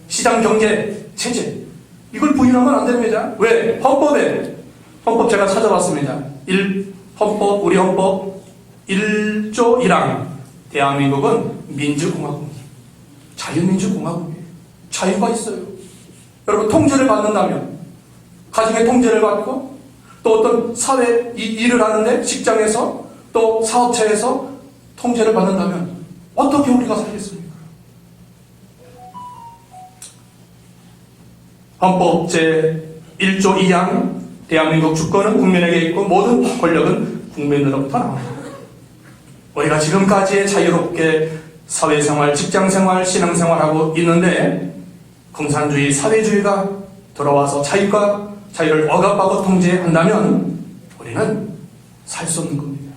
시장경제 체제 이걸 부인하면 안 됩니다. 왜? 헌법 제가 찾아봤습니다. 우리 헌법 1조 1항 대한민국은 민주공화국이에요. 자유민주공화국이에요. 자유가 있어요. 여러분 통제를 받는다면 가정의 통제를 받고 또 어떤 사회 일을 하는데 직장에서 또 사업체에서 통제를 받는다면 어떻게 우리가 살겠습니까? 헌법 제1조 2항 대한민국 주권은 국민에게 있고 모든 권력은 국민으로부터 나옵니다. 우리가 지금까지 자유롭게 사회생활, 직장생활, 신앙생활하고 있는데 공산주의, 사회주의가 들어와서 자유를 억압하고 통제한다면 우리는 살 수 없는 겁니다.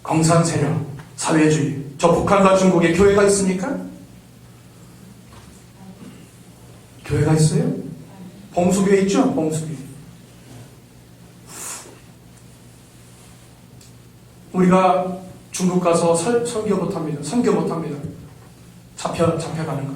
공산 세력, 사회주의, 저 북한과 중국에 교회가 있습니까? 교회가 있어요? 봉수교회 있죠? 봉수교회. 우리가 중국 가서 설교 못합니다. 선교 못합니다. 잡혀가는 거.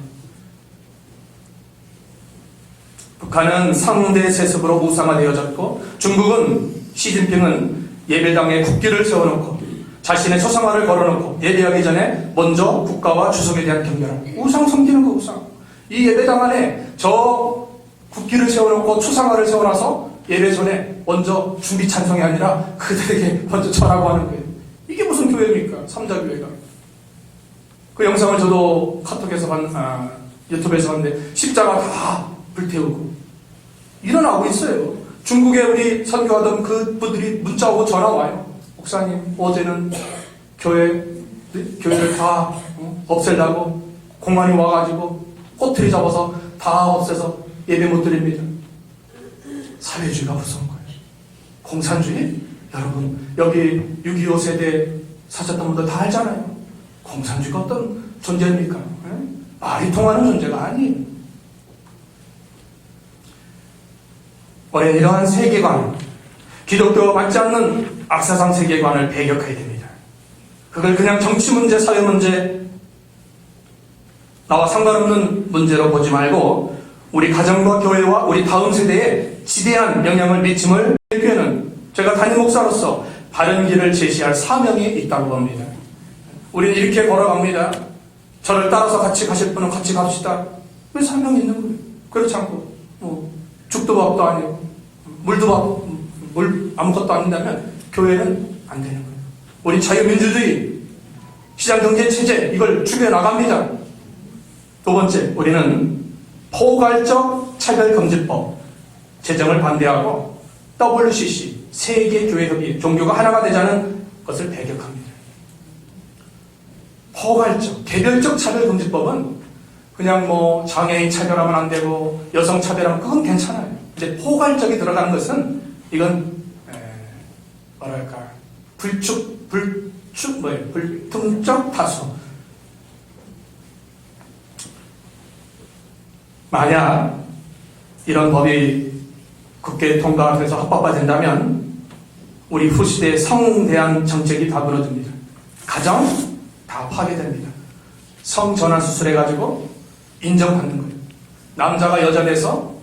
북한은 상대 세습으로 우상화되어졌고, 중국은 시진핑은 예배당에 국기를 세워놓고 자신의 초상화를 걸어놓고 예배하기 전에 먼저 국가와 주석에 대한 경멸함. 우상 섬기는 거 우상. 이 예배당 안에 저 국기를 세워놓고 초상화를 세워놔서 예배 전에 먼저 준비 찬송이 아니라 그들에게 먼저 절하고 하는 거예요. 이게 무슨 교회입니까? 삼자교회가. 그 영상을 저도 카톡에서 유튜브에서 봤는데 십자가 다 불태우고 일어나고 있어요. 중국에 우리 선교하던 그 분들이 문자 오고 전화 와요. 목사님, 어제는 교회를 다 없애려고 공안이 와가지고 꼬투리 잡아서 다 없애서 예배 못 드립니다. 사회주의가 무서운 거예요. 공산주의? 여러분, 여기 6.25 세대 사셨던 분들 다 알잖아요. 공산주의가 어떤 존재입니까? 말이 통하는 존재가 아니에요. 우리는 이러한 세계관, 기독교와 맞지 않는 악사상 세계관을 배격해야 됩니다. 그걸 그냥 정치 문제, 사회 문제, 나와 상관없는 문제로 보지 말고 우리 가정과 교회와 우리 다음 세대에 지대한 영향을 미침을 교회는 제가 담임 목사로서 바른 길을 제시할 사명이 있다고 봅니다. 우리는 이렇게 걸어갑니다. 저를 따라서 같이 가실 분은 같이 갑시다. 왜 사명이 있는 거예요? 그렇지 않고 죽도 밥도 아니고 물 아무것도 아닌다면 교회는 안 되는 거예요. 우리 자유민주주의, 시장경제 체제 이걸 추겨나갑니다. 두 번째, 우리는 포괄적 차별금지법 제정을 반대하고 WCC, 세계교회협의, 종교가 하나가 되자는 것을 배격합니다. 포괄적, 개별적 차별금지법은 그냥 장애인 차별하면 안 되고 여성 차별하면 그건 괜찮아요. 근데 포괄적이 들어가는 것은 이건 불특정 다수. 만약 이런 법이 국회에 통과돼서 합법화 된다면 우리 후시대의 성대한 정책이 다 무너집니다. 가정 다 파괴됩니다. 성전환 수술해가지고 인정받는 거예요. 남자가 여자 돼서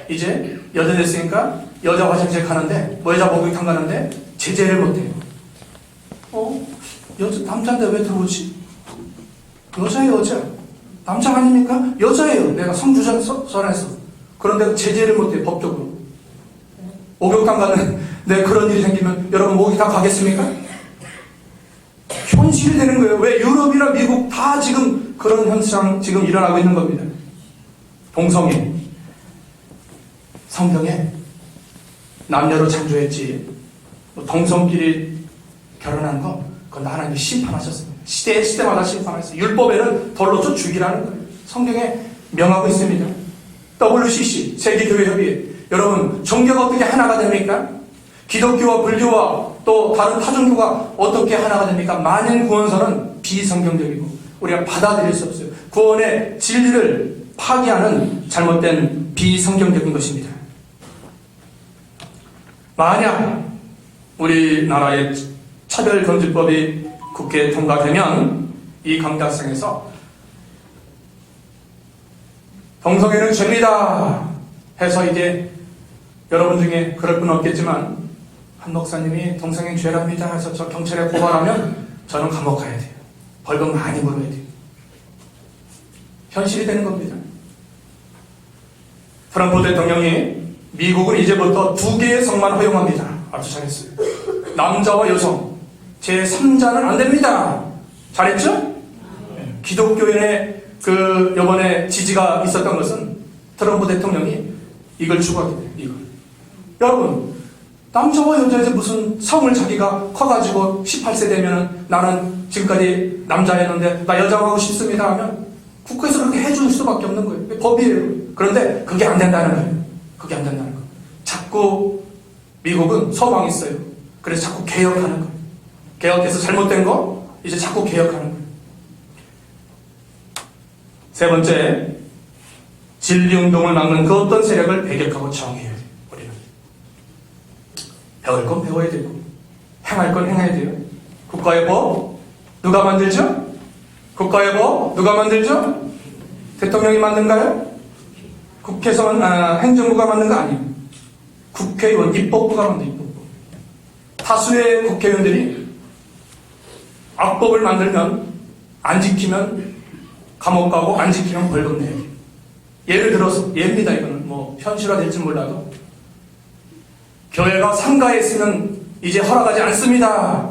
이제 여자 됐으니까 여자 화장실 가는데 여자 목욕탕 가는데 제재를 못해요. 남자인데 왜 들어오지? 여자예요, 여자. 남자 아닙니까? 여자예요. 내가 성주전에서. 그런데 제재를 못해요, 법적으로. 목욕탕 가는데 그런 일이 생기면 여러분 목욕탕 가겠습니까? 현실이 되는 거예요. 왜 유럽이나 미국 다 지금 그런 현상 지금 일어나고 있는 겁니다. 동성애. 성경에 남녀로 창조했지 동성끼리 결혼한 거 그건 하나님이 심판하셨습니다. 시대마다 심판하셨어요. 율법에는 돌로 쳐 죽이라는 거예요. 성경에 명하고 있습니다. WCC 세계교회협의 여러분 종교가 어떻게 하나가 됩니까? 기독교와 불교와 또 다른 타종교가 어떻게 하나가 됩니까? 만인 구원서는 비성경적이고 우리가 받아들일 수 없어요. 구원의 진리를 파기하는 잘못된 비성경적인 것입니다. 만약 우리나라의 차별금지법이 국회에 통과되면 이 강달성에서 동성애는 죄입니다 해서 이제 여러분 중에 그럴 분 없겠지만 한 목사님이 동성애 죄랍니다 해서 저 경찰에 고발하면 저는 감옥 가야 돼요. 벌금 많이 물어야 돼요. 현실이 되는 겁니다. 트럼프 대통령이 미국은 이제부터 2개의 성만 허용합니다. 아주 잘했어요. 남자와 여성 제3자는 안 됩니다. 잘했죠? 기독교인의 요번에 지지가 있었던 것은 트럼프 대통령이 이걸 추구하게 돼요. 이걸. 여러분 남자와 여자에서 무슨 성을 자기가 커가지고 18세 되면은 나는 지금까지 남자였는데 나 여자하고 싶습니다 하면 국회에서 그렇게 해줄 수밖에 없는 거예요. 법이에요. 그런데 그게 안 된다는 거예요. 그게 안 된다는 거예요. 자꾸 미국은 서방이 있어요. 그래서 자꾸 개혁하는 거예요. 개혁해서 잘못된 거 이제 자꾸 개혁하는 거예요. 세 번째, 진리운동을 막는 그 어떤 세력을 배격하고 정의해야 돼요. 우리는 배울 건 배워야 되고 행할 건 행해야 돼요. 국가의 법 누가 만들죠? 국가의 법 누가 만들죠? 대통령이 만든가요? 국회에서 행정부가 만든 거 아니에요. 국회의원, 입법부가 만든 입법부. 다수의 국회의원들이 악법을 만들면 안 지키면 감옥 가고 안 지키면 벌금 내요. 예를 들어서, 예입니다. 이거는 뭐 현실화될지 몰라도 교회가 상가에 있으면 이제 허락하지 않습니다.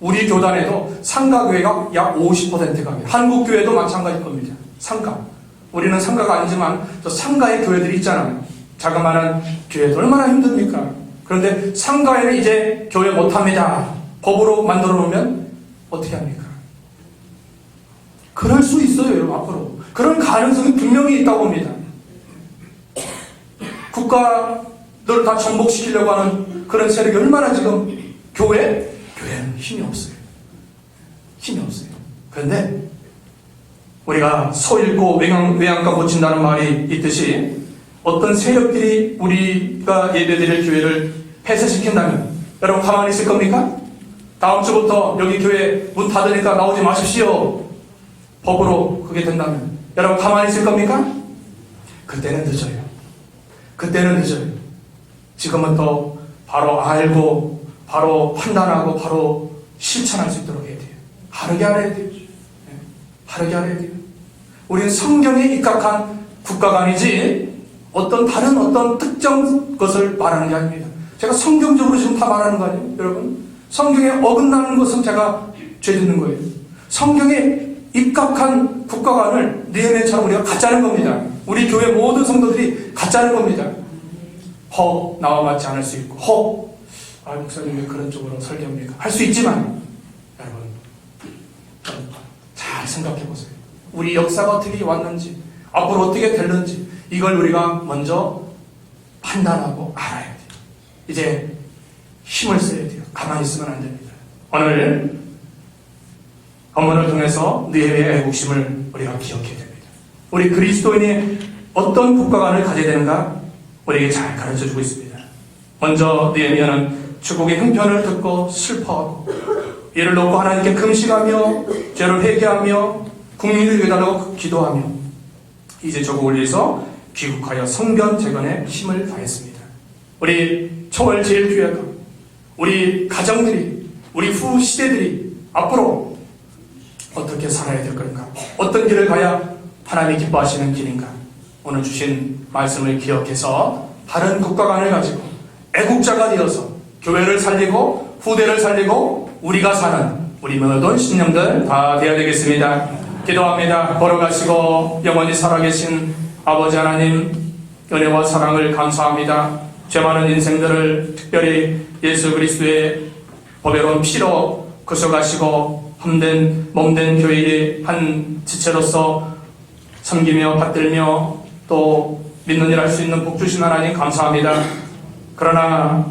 우리 교단에도 상가교회가 약 50%가 한국교회도 마찬가지일 겁니다. 상가. 우리는 상가가 아니지만 또 상가의 교회들이 있잖아요. 자그마한 교회도 얼마나 힘듭니까? 그런데 상가에는 이제 교회 못합니다. 법으로 만들어 놓으면 어떻게 합니까? 그럴 수 있어요, 여러분, 앞으로. 그런 가능성이 분명히 있다고 봅니다. 국가를 다 정복시키려고 하는 그런 세력이 얼마나 지금 교회는 힘이 없어요. 힘이 없어요. 그런데 우리가 소 잃고 외양간 고친다는 말이 있듯이 어떤 세력들이 우리가 예배드릴 교회를 폐쇄시킨다면 여러분 가만히 있을 겁니까? 다음 주부터 여기 교회 문 닫으니까 나오지 마십시오. 법으로 그게 된다면 여러분 가만히 있을 겁니까? 그때는 늦어요. 그때는 늦어요. 지금은 또 바로 알고 바로 판단하고 바로 실천할 수 있도록 해야 돼요. 바르게 알아야 돼요. 바르게 알아야 돼요. 우리는 성경에 입각한 국가가 아니지 다른 어떤 특정 것을 말하는 게 아닙니다. 제가 성경적으로 지금 다 말하는 거 아니에요, 여러분? 성경에 어긋나는 것은 제가 죄짓는 거예요. 성경에 입각한 국가관을 느헤미야처럼 우리가 갖자는 겁니다. 우리 교회 모든 성도들이 갖자는 겁니다. 나와 맞지 않을 수 있고, 목사님 왜 그런 쪽으로 설교합니까? 할 수 있지만, 여러분, 잘 생각해 보세요. 우리 역사가 어떻게 왔는지, 앞으로 어떻게 될는지, 이걸 우리가 먼저 판단하고 알아야 돼요. 이제 힘을 써야 돼요. 가만히 있으면 안 됩니다. 오늘 본문을 통해서 느헤미야의 애국심을 우리가 기억해야 됩니다. 우리 그리스도인이 어떤 국가관을 가져야 되는가 우리에게 잘 가르쳐주고 있습니다. 먼저 느헤미야는 주국의 형편을 듣고 슬퍼하고 이를 놓고 하나님께 금식하며 죄를 회개하며 국민을 위해달라고 기도하며 이제 조국을 위해서 귀국하여 성전 재건에 힘을 다했습니다. 우리 총을 제일 귀하고 우리 가정들이 우리 후 시대들이 앞으로 어떻게 살아야 될 건가? 어떤 길을 가야 하나님이 기뻐하시는 길인가? 오늘 주신 말씀을 기억해서 다른 국가관을 가지고 애국자가 되어서 교회를 살리고 후대를 살리고 우리가 사는 우리 모든 신령들 다 되어야 되겠습니다. 기도합니다. 걸어가시고 영원히 살아계신 아버지 하나님 은혜와 사랑을 감사합니다. 죄 많은 인생들을 특별히 예수 그리스도의 보배로운 피로 구속하시고 몸된 교회의 한 지체로서 섬기며 받들며 또 믿는 일 할 수 있는 복 주신 하나님 감사합니다. 그러나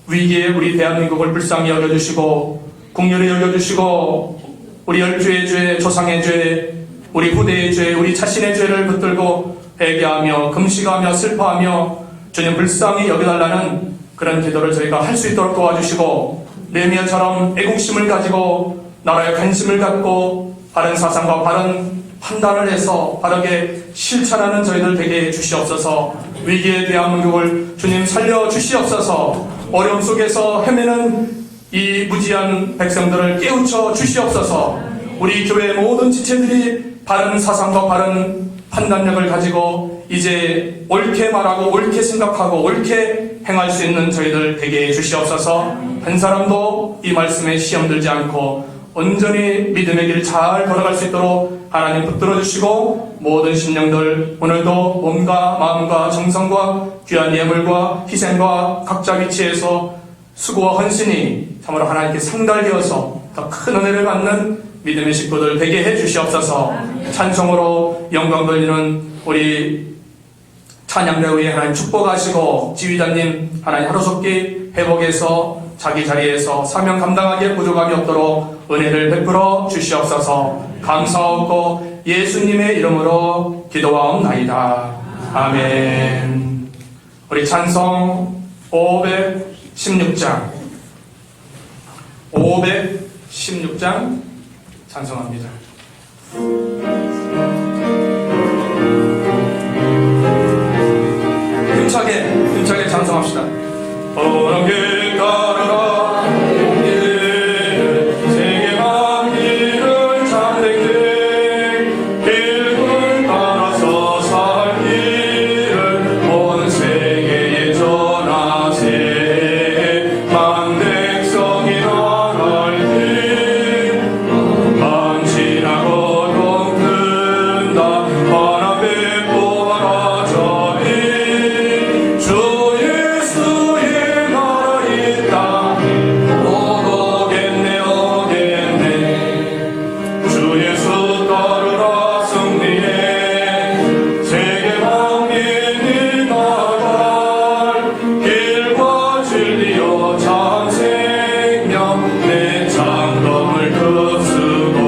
위기에 우리 대한민국을 불쌍히 여겨주시고 국률을 여겨주시고 우리 열주의 죄, 조상의 죄, 우리 후대의 죄, 우리 자신의 죄를 붙들고 회개하며 금식하며 슬퍼하며 주님 불쌍히 여겨달라는 그런 기도를 저희가 할 수 있도록 도와주시고 느헤미야처럼 애국심을 가지고 나라에 관심을 갖고 바른 사상과 바른 판단을 해서 바르게 실천하는 저희들 되게 해주시옵소서. 위기의 대한민국을 주님 살려주시옵소서. 어려움 속에서 헤매는 이 무지한 백성들을 깨우쳐 주시옵소서. 우리 교회 모든 지체들이 바른 사상과 바른 판단력을 가지고 이제 옳게 말하고 옳게 생각하고 옳게 행할 수 있는 저희들 되게 해주시옵소서. 한 사람도 이 말씀에 시험 들지 않고 온전히 믿음의 길 잘 걸어갈 수 있도록 하나님 붙들어 주시고 모든 심령들 오늘도 몸과 마음과 정성과 귀한 예물과 희생과 각자 위치에서 수고와 헌신이 참으로 하나님께 상달되어서 더 큰 은혜를 받는 믿음의 식구들 되게 해주시옵소서. 찬송으로 영광 돌리는 우리 찬양배우에 하나님 축복하시고 지휘자님 하나님 하루속히 회복해서 자기 자리에서 사명 감당하기에 부족함이 없도록 은혜를 베풀어 주시옵소서. 감사하고 예수님의 이름으로 기도하옵나이다. 아멘. 우리 찬송 516장 찬송합니다. 합시다. 오는 길 따르라 세계 만민을 참되게 길을 따라서 살 길을 온 세계에 전하세 만 백성이 나랄지 만진하고 동튼다 바람에 뽑아라 저리 주 예수의 나라 이 땅에 오겠네 오겠네 주 예수 따르라 승리해 세계 만민이 나갈 길과 진리요 참 생명 내 장검을 급쓰고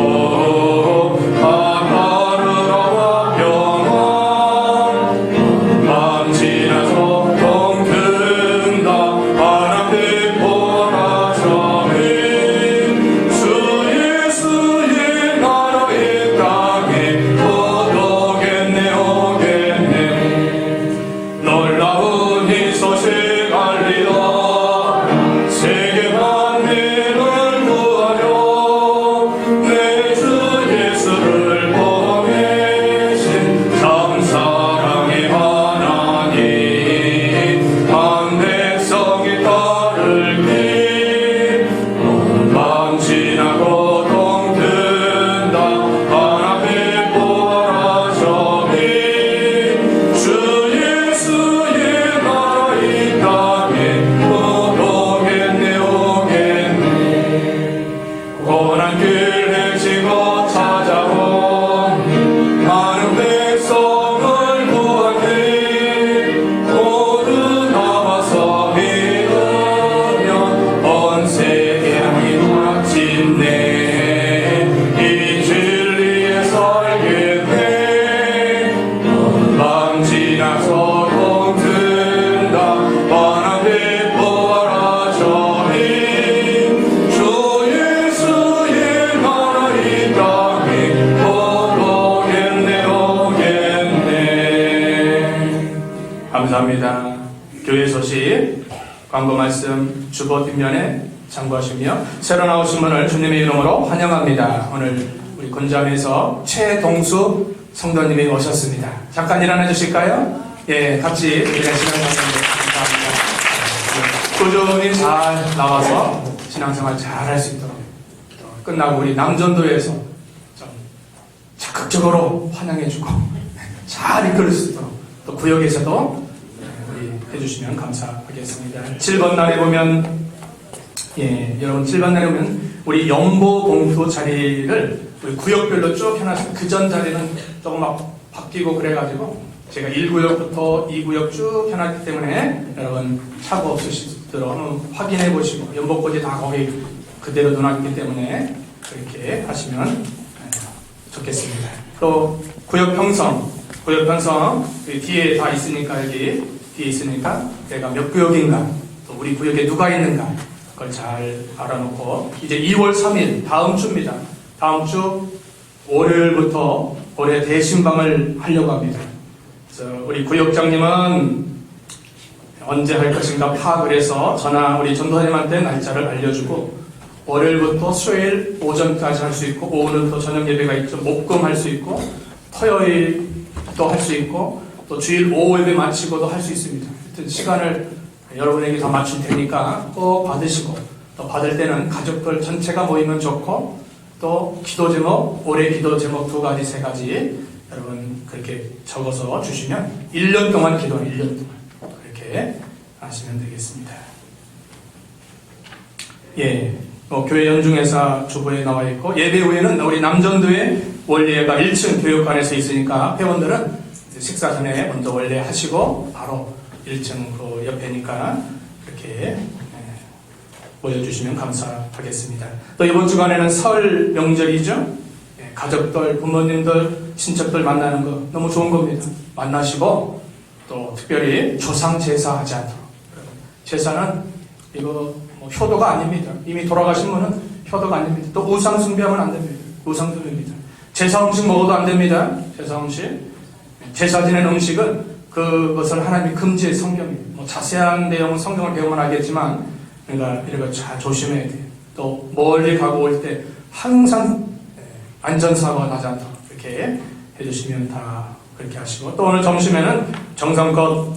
따르라 평안 만지나서 동튼다 바람에 보라 저리 주 예수의 나라 이 땅에 오겠네 오겠네 놀라운 이 소식 알리라 세계 만민을 구하려 내 주 예수를 보내신 참 사랑의 하나님 한 백성이 따를 길 만진하고 동튼다 바람에 보라 저리 주 예수의 나라 이 땅에 오겠네 오겠네 고난 길 헤치고 찾아온 많은 백성을 구하니 모두 나와서 믿으면 온 세계 마침내 이 진리에 살겠네 만지나서 동튼다 바람에 보아라 저리 주 예수의 나라 이 땅에 오겠네 오겠네. 감사합니다. 교회 소식 광고 말씀 주보 뒷면에 참고하시며 새로 나오신 분을 주님의 이름으로 환영합니다. 오늘 우리 권장에서 최동수 성도님이 오셨습니다. 잠깐 일어나 주실까요? 예, 같이 이런 시간 가졌는데 감사합니다. 꾸준히 잘 나와서 신앙생활 잘 할 수 있도록 또 끝나고 우리 남전도에서 좀 적극적으로 환영해주고 잘 이끌 수 있도록 또 구역에서도 우리 해주시면 감사하겠습니다. 7번 날에 보면 여러분 7번 날에 보면 우리 연보 봉투 자리를 우리 구역별로 쭉 해놨어요. 그전 자리는 조금 막 바뀌고 그래가지고 제가 1구역부터 2구역 쭉 해놨기 때문에 여러분 착오 없으시도록 한번 확인해 보시고 연복고지 다 거기 그대로 놓았기 때문에 그렇게 하시면 좋겠습니다. 또 구역 편성 그 뒤에 다 있으니까 여기 뒤에 있으니까 내가 몇 구역인가 또 우리 구역에 누가 있는가 그걸 잘 알아놓고 이제 2월 3일 다음 주입니다. 다음 주 월요일부터 올해 대신방을 하려고 합니다. 그래서 우리 구역장님은 언제 할 것인가 파악을 해서 전화 우리 전도사님한테 날짜를 알려주고 월요일부터 수요일 오전까지 할 수 있고 오후는 또 저녁 예배가 있죠. 목금 할 수 있고 토요일도 할 수 있고 또 주일 오후 예배 마치고도 할 수 있습니다. 하여튼 시간을 여러분에게 다 맞출 테니까 꼭 받으시고 또 받을 때는 가족들 전체가 모이면 좋고 또 기도 제목, 올해 기도 제목 2가지, 3가지 여러분 그렇게 적어서 주시면 1년 동안 기도는 1년 동안 그렇게 하시면 되겠습니다. 교회 연중회사 주보에 나와 있고 예배 후에는 우리 남전도에 원래가 1층 교육관에서 있으니까 회원들은 식사 전에 먼저 원래 하시고 바로 1층으로 옆에니까 그렇게 모여주시면 감사하겠습니다. 또 이번 주간에는 설 명절이죠. 가족들, 부모님들, 친척들 만나는 거 너무 좋은 겁니다. 만나시고 또 특별히 조상 제사하지 않도록. 제사는 이거 효도가 아닙니다. 이미 돌아가신 분은 효도가 아닙니다. 또 우상 숭배하면 안 됩니다. 우상 숭배입니다. 제사 음식 먹어도 안 됩니다. 제사 음식. 제사 지낸 음식은 그 그것은 하나님이 금지의 성경이에요. 뭐 자세한 내용은 성경을 배우면 알겠지만, 우리가 이런 거 잘 조심해야 돼요. 또 멀리 가고 올 때 항상 안전사고가 나지 않도록 이렇게 해주시면 다 그렇게 하시고, 또 오늘 점심에는 정성껏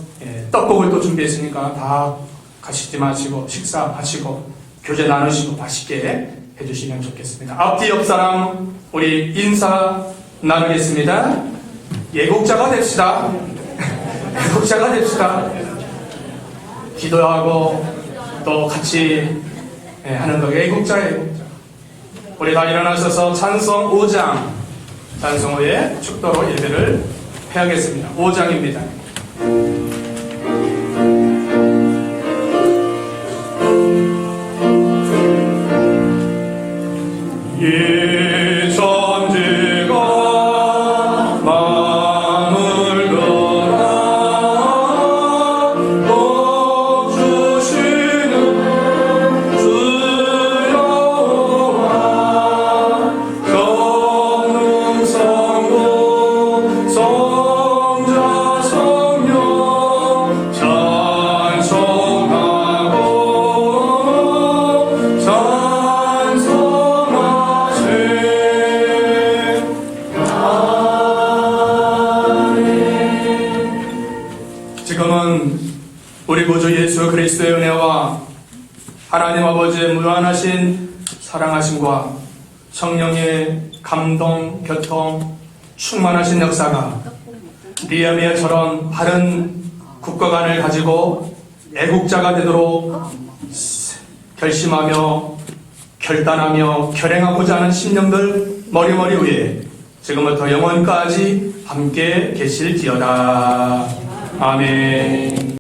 떡국을 또 준비했으니까 다 가시지 마시고 식사하시고 교제 나누시고 맛있게 해주시면 좋겠습니다. 앞뒤 옆 사람 우리 인사 나누겠습니다. 예국자가 됩시다. 예국자가 됩시다. 기도하고 또 같이 하는 거 예국자. 우리 다 일어나셔서 찬송 5장, 찬송 후에 축도로 예배를 해야겠습니다. 5장입니다. 이 천지가 머물러라 복 주시는 주여와 성령 성부 성자 성령 찬송하고 지금은 우리 구주 예수 그리스도의 은혜와 하나님 아버지의 무한하신 사랑하심과 성령의 감동, 교통, 충만하신 역사가 니에미아처럼 바른 국가관을 가지고 애국자가 되도록 결심하며 결단하며 결행하고자 하는 심령들 머리머리 위에 지금부터 영원까지 함께 계실지어다. 아멘.